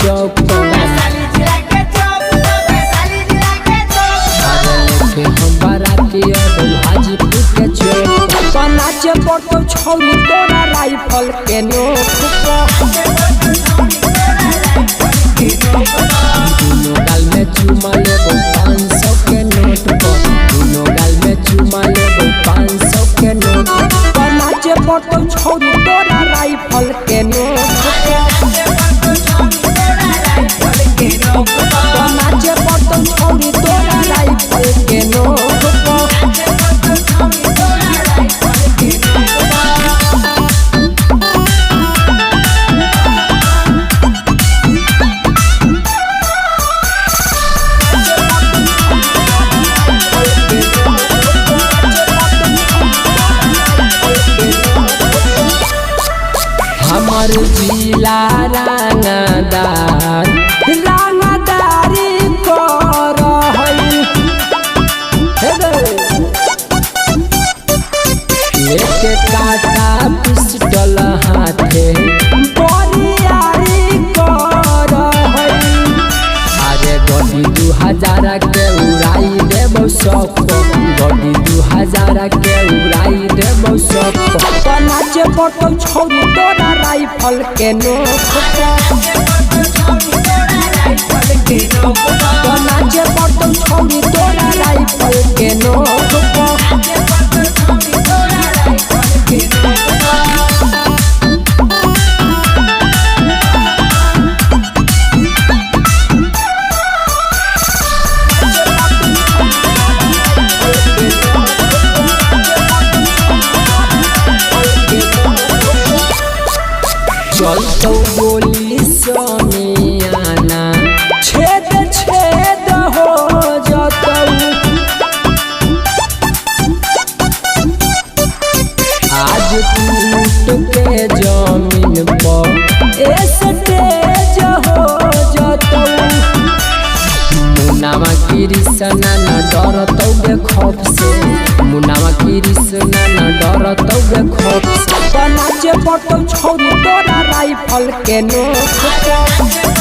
चौक हम बाराती हाजीपुर के चौक नाचे पटो छौरी तोरा राइफल के नोक दोनों गाल में चुमा लेबो 500 के नोट दोनों गाल में चुमा लेबो 500 के नोट नाचे पटो छौरी तोरा राइफल के नोक नाचे पटो छौरी तोरा राइफल के नोक हमार जिला रानादार रानादारी कर लेके काटा पिस्टल हाथे बरियारी कर अरे गड्डी 2000 के उड़ाई देबो सब गड्डी 2000 के उड़ाई देबो सब नाचे पटो छौरी तोरा राइफल के नोक नाचे पटो छौरी तोरा राइफल के नोक चलतो गोली समियाना छेद छेद हो जतौ आज टूट के जमीन पर स्टेज हो जतौ मुनावा कृष्णा न डरतौ बे खौफ से मुनावा कृष्णा न डरतौ बे खौफ से नाचे पटो छौरी तोरा राइफल के नोक